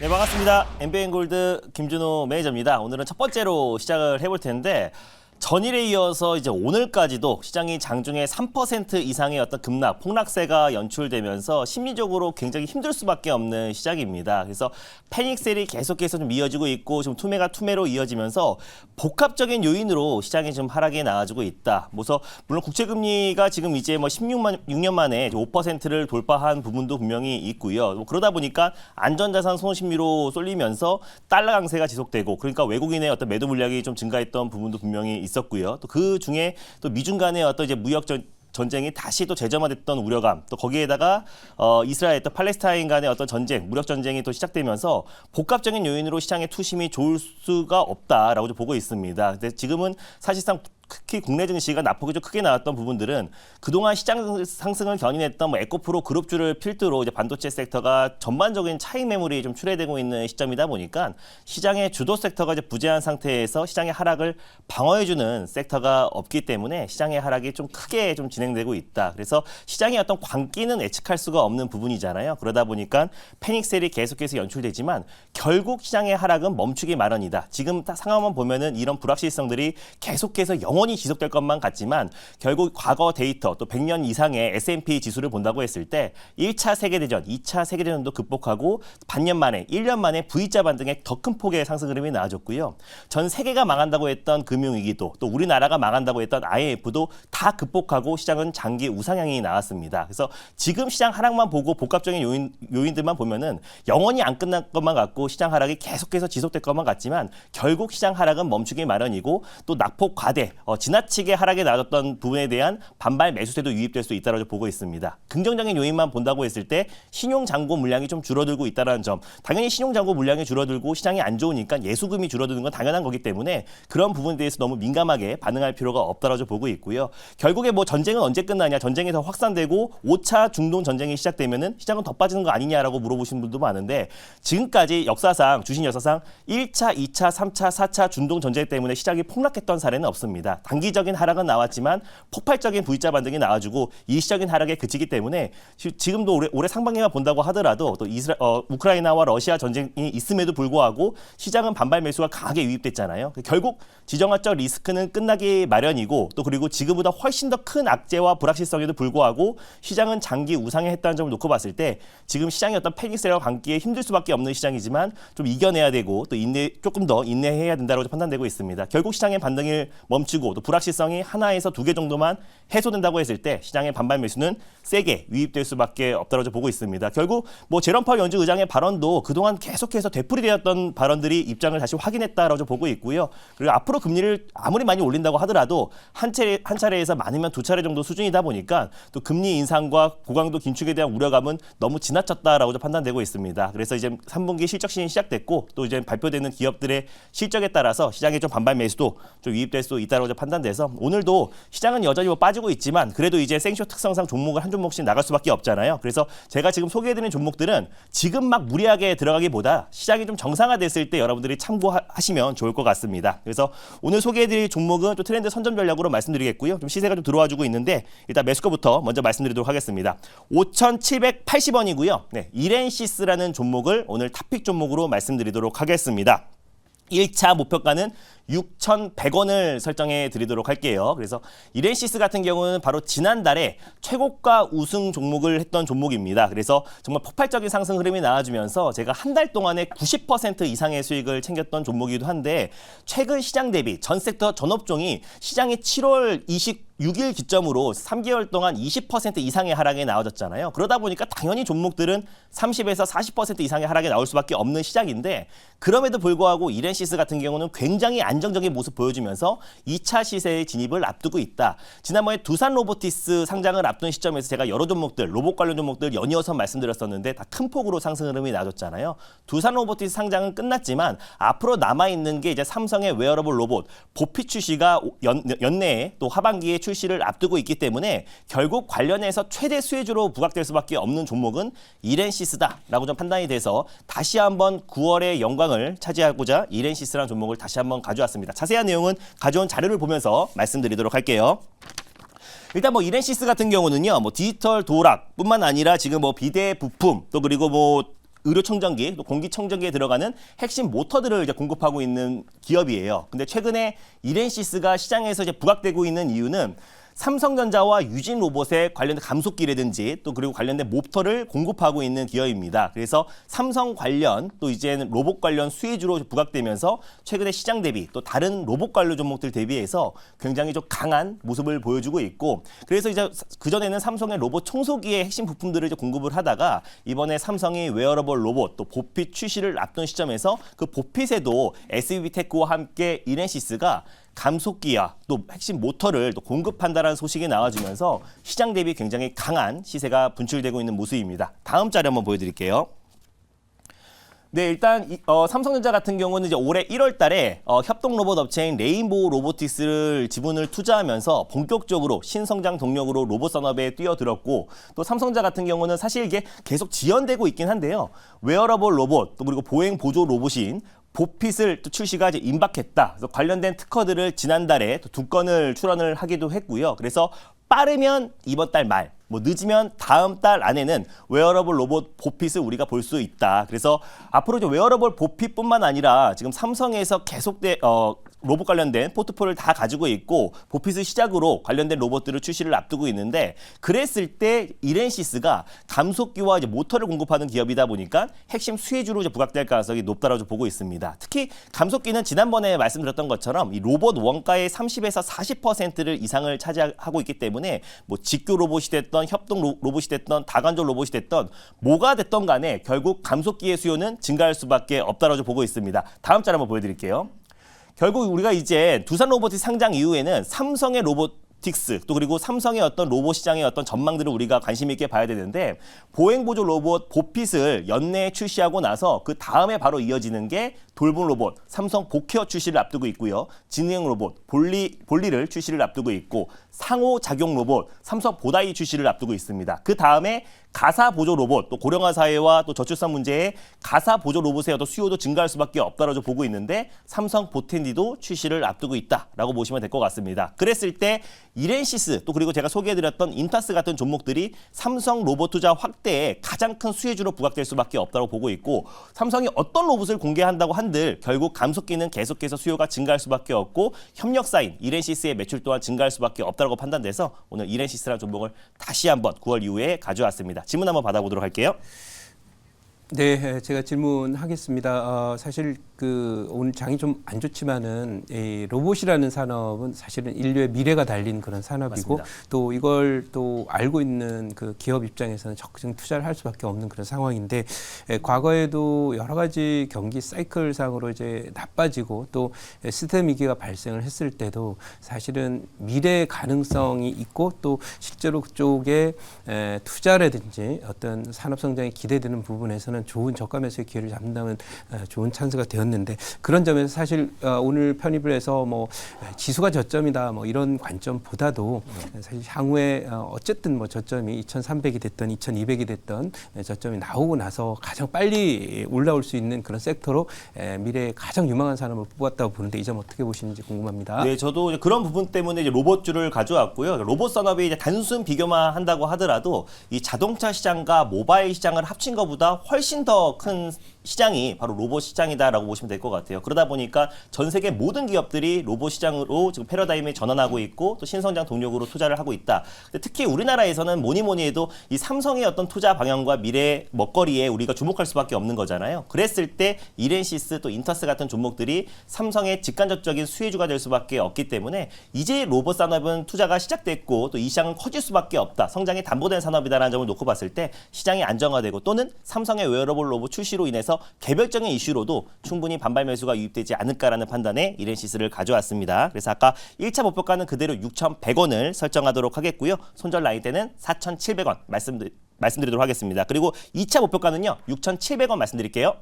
네, 반갑습니다. 엠비엔골드 김준호 매니저입니다. 오늘은 첫 번째로 시작을 해볼 텐데 전일에 이어서 이제 오늘까지도 시장이 장중에 3% 이상의 어떤 급락, 폭락세가 연출되면서 심리적으로 굉장히 힘들 수밖에 없는 시작입니다. 그래서 패닉셀이 계속해서 좀 이어지고 있고 좀 투매가 투매로 이어지면서 복합적인 요인으로 시장이 좀 하락이 나아지고 있다. 그래서 물론 국채금리가 지금 이제 뭐 6년 만에 5%를 돌파한 부분도 분명히 있고요. 뭐 그러다 보니까 안전자산 손심리로 쏠리면서 달러 강세가 지속되고 그러니까 외국인의 어떤 매도 물량이 좀 증가했던 부분도 분명히 있었고요. 또 그 중에 또 미중 간의 어떤 이제 무역 전쟁이 다시 또 재점화됐던 우려감, 또 거기에다가 이스라엘 또 팔레스타인 간의 어떤 전쟁, 무력 전쟁이 또 시작되면서 복합적인 요인으로 시장의 투심이 좋을 수가 없다라고 좀 보고 있습니다. 근데 지금은 사실상 특히 국내 증시가 낙폭이 좀 크게 나왔던 부분들은 그동안 시장 상승을 견인했던 뭐 에코프로 그룹주를 필두로 이제 반도체 섹터가 전반적인 차익 매물이 좀 출회되고 있는 시점이다 보니까 시장의 주도 섹터가 이제 부재한 상태에서 시장의 하락을 방어해주는 섹터가 없기 때문에 시장의 하락이 좀 크게 좀 진행되고 있다. 그래서 시장의 어떤 광기는 예측할 수가 없는 부분이잖아요. 그러다 보니까 패닉셀이 계속해서 연출되지만 결국 시장의 하락은 멈추기 마련이다. 지금 딱 상황만 보면은 이런 불확실성들이 계속해서 영원히 지속될 것만 같지만 결국 과거 데이터 또 100년 이상의 S&P 지수를 본다고 했을 때 1차 세계대전, 2차 세계대전도 극복하고 반년 만에 1년 만에 V자 반등의 더 큰 폭의 상승 흐름이 나아졌고요. 전 세계가 망한다고 했던 금융위기도 또 우리나라가 망한다고 했던 IMF도 다 극복하고 시장은 장기 우상향이 나왔습니다. 그래서 지금 시장 하락만 보고 복합적인 요인들만 보면은 영원히 안 끝날 것만 같고 시장 하락이 계속해서 지속될 것만 같지만 결국 시장 하락은 멈추기 마련이고 또 낙폭 과대, 지나치게 하락에 나아졌던 부분에 대한 반발 매수세도 유입될 수 있다고 보고 있습니다. 긍정적인 요인만 본다고 했을 때 신용잔고 물량이 좀 줄어들고 있다는 점. 당연히 신용잔고 물량이 줄어들고 시장이 안 좋으니까 예수금이 줄어드는 건 당연한 거기 때문에 그런 부분에 대해서 너무 민감하게 반응할 필요가 없다고 보고 있고요. 결국에 뭐 전쟁은 언제 끝나냐, 전쟁이 더 확산되고 5차 중동 전쟁이 시작되면은 시장은 더 빠지는 거 아니냐라고 물어보신 분도 많은데 지금까지 역사상, 주식 역사상 1차, 2차, 3차, 4차 중동 전쟁 때문에 시장이 폭락했던 사례는 없습니다. 단기적인 하락은 나왔지만 폭발적인 V자 반등이 나와주고 일시적인 하락에 그치기 때문에 지금도 올해 상반기만 본다고 하더라도 또 우크라이나와 러시아 전쟁이 있음에도 불구하고 시장은 반발 매수가 강하게 유입됐잖아요. 결국 지정학적 리스크는 끝나기 마련이고 또 그리고 지금보다 훨씬 더 큰 악재와 불확실성에도 불구하고 시장은 장기 우상향했다는 점을 놓고 봤을 때 지금 시장의 어떤 패닉셀과 감기에 힘들 수밖에 없는 시장이지만 좀 이겨내야 되고 또 조금 더 인내해야 된다고 판단되고 있습니다. 결국 시장의 반등을 멈추고 또 불확실성이 하나에서 두 개 정도만 해소된다고 했을 때 시장의 반발 매수는 세게 유입될 수밖에 없다고 보고 있습니다. 결국 뭐 제롬 파월 연준 의장의 발언도 그동안 계속해서 되풀이되었던 발언들이 입장을 다시 확인했다라고 보고 있고요. 그리고 앞으로 금리를 아무리 많이 올린다고 하더라도 한 차례에서 많으면 두 차례 정도 수준이다 보니까 또 금리 인상과 고강도 긴축에 대한 우려감은 너무 지나쳤다라고 판단되고 있습니다. 그래서 이제 3분기 실적 시즌이 시작됐고 또 이제 발표되는 기업들의 실적에 따라서 시장의 좀 반발 매수도 좀 유입될 수 있다고 판단돼서 오늘도 시장은 여전히 뭐 빠지고 있지만 그래도 이제 생쇼 특성상 종목을 한 종목씩 나갈 수밖에 없잖아요. 그래서 제가 지금 소개해드리는 종목들은 지금 막 무리하게 들어가기보다 시장이 좀 정상화됐을 때 여러분들이 참고하시면 좋을 것 같습니다. 그래서 오늘 소개해드릴 종목은 또 트렌드 선점 전략으로 말씀드리겠고요. 좀 시세가 좀 들어와주고 있는데 일단 매수가부터 먼저 말씀드리도록 하겠습니다. 5,780원이고요. 네, 이렌시스라는 종목을 오늘 탑픽 종목으로 말씀드리도록 하겠습니다. 1차 목표가는 6,100원을 설정해 드리도록 할게요. 그래서 이렌시스 같은 경우는 바로 지난달에 최고가 우승 종목을 했던 종목입니다. 그래서 정말 폭발적인 상승 흐름이 나와주면서 제가 한 달 동안에 90% 이상의 수익을 챙겼던 종목이기도 한데 최근 시장 대비 전 섹터 전 업종이 시장이 7월 26일 기점으로 3개월 동안 20% 이상의 하락이 나와졌잖아요. 그러다 보니까 당연히 종목들은 30에서 40% 이상의 하락이 나올 수밖에 없는 시장인데 그럼에도 불구하고 이렌시스 같은 경우는 굉장히 안정적인 모습 보여주면서 2차 시세의 진입을 앞두고 있다. 지난번에 두산 로보티스 상장을 앞둔 시점에서 제가 여러 종목들, 로봇 관련 종목들 연이어서 말씀드렸었는데 다 큰 폭으로 상승 흐름이 나졌잖아요. 두산 로보티스 상장은 끝났지만 앞으로 남아있는 게 이제 삼성의 웨어러블 로봇, 보피 출시가 연내에 또 하반기에 출시를 앞두고 있기 때문에 결국 관련해서 최대 수혜주로 부각될 수밖에 없는 종목은 이렌시스다라고 좀 판단이 돼서 다시 한번 9월의 영광을 차지하고자 이렌시스라는 종목을 다시 한번 가져왔습니다. 자세한 내용은 가져온 자료를 보면서 말씀드리도록 할게요. 일단 뭐 이렌시스 같은 경우는요, 뭐 디지털 도락뿐만 아니라 지금 뭐 비대 부품 또 그리고 뭐 의료청정기, 또 공기청정기에 들어가는 핵심 모터들을 이제 공급하고 있는 기업이에요. 근데 최근에 이렌시스가 시장에서 이제 부각되고 있는 이유는 삼성전자와 유진 로봇에 관련된 감속기라든지 또 그리고 관련된 모터를 공급하고 있는 기업입니다. 그래서 삼성 관련 또 이제는 로봇 관련 수혜주로 부각되면서 최근에 시장 대비 또 다른 로봇 관련 종목들 대비해서 굉장히 좀 강한 모습을 보여주고 있고 그래서 이제 그전에는 삼성의 로봇 청소기의 핵심 부품들을 이제 공급을 하다가 이번에 삼성이 웨어러블 로봇 또 보핏 출시를 앞둔 시점에서 그 보핏에도 SV테크와 함께 이렌시스가 감속기와 또 핵심 모터를 또 공급한다는 소식이 나와주면서 시장 대비 굉장히 강한 시세가 분출되고 있는 모습입니다. 다음 자료 한번 보여드릴게요. 네, 일단 삼성전자 같은 경우는 이제 올해 1월 달에 협동 로봇 업체인 레인보우 로보틱스를 지분을 투자하면서 본격적으로 신성장 동력으로 로봇 산업에 뛰어들었고 또 삼성전자 같은 경우는 사실 이게 계속 지연되고 있긴 한데요. 웨어러블 로봇 또 그리고 보행 보조 로봇인 보핏을 또 출시가 이제 임박했다. 그래서 관련된 특허들을 지난달에 또 2건을 출원을 하기도 했고요. 그래서 빠르면 이번 달 말, 뭐 늦으면 다음 달 안에는 웨어러블 로봇 보핏을 우리가 볼 수 있다. 그래서 앞으로 이제 웨어러블 보핏뿐만 아니라 지금 삼성에서 계속된 로봇 관련된 포트폴리오를 다 가지고 있고 보핏을 시작으로 관련된 로봇들을 출시를 앞두고 있는데 그랬을 때 이렌시스가 감속기와 이제 모터를 공급하는 기업이다 보니까 핵심 수혜주로 이제 부각될 가능성이 높다라고 보고 있습니다. 특히 감속기는 지난번에 말씀드렸던 것처럼 이 로봇 원가의 30에서 40%를 이상을 차지하고 있기 때문에 뭐 직교 로봇이 됐던 협동 로봇이 됐던 다관절 로봇이 됐던 뭐가 됐던 간에 결국 감속기의 수요는 증가할 수밖에 없다라고 보고 있습니다. 다음 자료 한번 보여드릴게요. 결국 우리가 이제 두산 로보틱 상장 이후에는 삼성의 로보틱스 또 그리고 삼성의 어떤 로봇 시장의 어떤 전망들을 우리가 관심 있게 봐야 되는데 보행 보조 로봇 보핏을 연내에 출시하고 나서 그 다음에 바로 이어지는 게 돌봄 로봇 삼성 보케어 출시를 앞두고 있고요. 지능 로봇 볼리를 출시를 앞두고 있고 상호작용 로봇 삼성 보다이 출시를 앞두고 있습니다. 그 다음에 가사 보조 로봇, 또 고령화 사회와 또 저출산 문제에 가사 보조 로봇의 어떤 수요도 증가할 수밖에 없다라고 보고 있는데 삼성 보텐디도 출시를 앞두고 있다라고 보시면 될 것 같습니다. 그랬을 때 이렌시스 또 그리고 제가 소개해드렸던 인타스 같은 종목들이 삼성 로봇 투자 확대에 가장 큰 수혜주로 부각될 수밖에 없다고 보고 있고 삼성이 어떤 로봇을 공개한다고 한들 결국 감속기는 계속해서 수요가 증가할 수밖에 없고 협력사인 이렌시스의 매출 또한 증가할 수밖에 없다고 판단돼서 오늘 이렌시스라는 종목을 다시 한번 9월 이후에 가져왔습니다. 질문 한번 받아보도록 할게요. 네, 제가 질문하겠습니다. 사실 오늘 장이 좀 안 좋지만은 이 로봇이라는 산업은 사실은 인류의 미래가 달린 그런 산업이고 맞습니다. 또 이걸 또 알고 있는 그 기업 입장에서는 적극 투자를 할 수밖에 없는 그런 상황인데 과거에도 여러 가지 경기 사이클상으로 이제 나빠지고 또 시스템 위기가 발생을 했을 때도 사실은 미래 가능성이 있고 또 실제로 그쪽에 투자라든지 어떤 산업 성장이 기대되는 부분에서는 좋은 저가 매수의 기회를 잡는다면 좋은 찬스가 되었는데 그런 점에서 사실 오늘 편입을 해서 뭐 지수가 저점이다 뭐 이런 관점보다도 사실 향후에 어쨌든 뭐 저점이 2,300이 됐던 2,200이 됐던 저점이 나오고 나서 가장 빨리 올라올 수 있는 그런 섹터로 미래에 가장 유망한 산업을 뽑았다고 보는데 이 점 어떻게 보시는지 궁금합니다. 네, 저도 그런 부분 때문에 이제 로봇주를 가져왔고요. 로봇 산업이 이제 단순 비교만 한다고 하더라도 이 자동차 시장과 모바일 시장을 합친 것보다 훨씬 더 큰 시장이 바로 로봇 시장이다라고 보시면 될 것 같아요. 그러다 보니까 전 세계 모든 기업들이 로봇 시장으로 지금 패러다임에 전환하고 있고 또 신성장 동력으로 투자를 하고 있다. 근데 특히 우리나라에서는 뭐니 해도 이 삼성의 어떤 투자 방향과 미래 먹거리에 우리가 주목할 수밖에 없는 거잖아요. 그랬을 때 이렌시스 또 인타스 같은 종목들이 삼성의 직간접적인 수혜주가 될 수밖에 없기 때문에 이제 로봇 산업은 투자가 시작됐고 또 이 시장은 커질 수밖에 없다. 성장이 담보된 산업이다라는 점을 놓고 봤을 때 시장이 안정화되고 또는 삼성의 웨어러블 로봇 출시로 인해서 개별적인 이슈로도 충분히 반발 매수가 유입되지 않을까라는 판단에 이렌시스를 가져왔습니다. 그래서 아까 1차 목표가는 그대로 6,100원을 설정하도록 하겠고요. 손절 라인 때는 4,700원 말씀드리도록 하겠습니다. 그리고 2차 목표가는요. 6,700원 말씀드릴게요.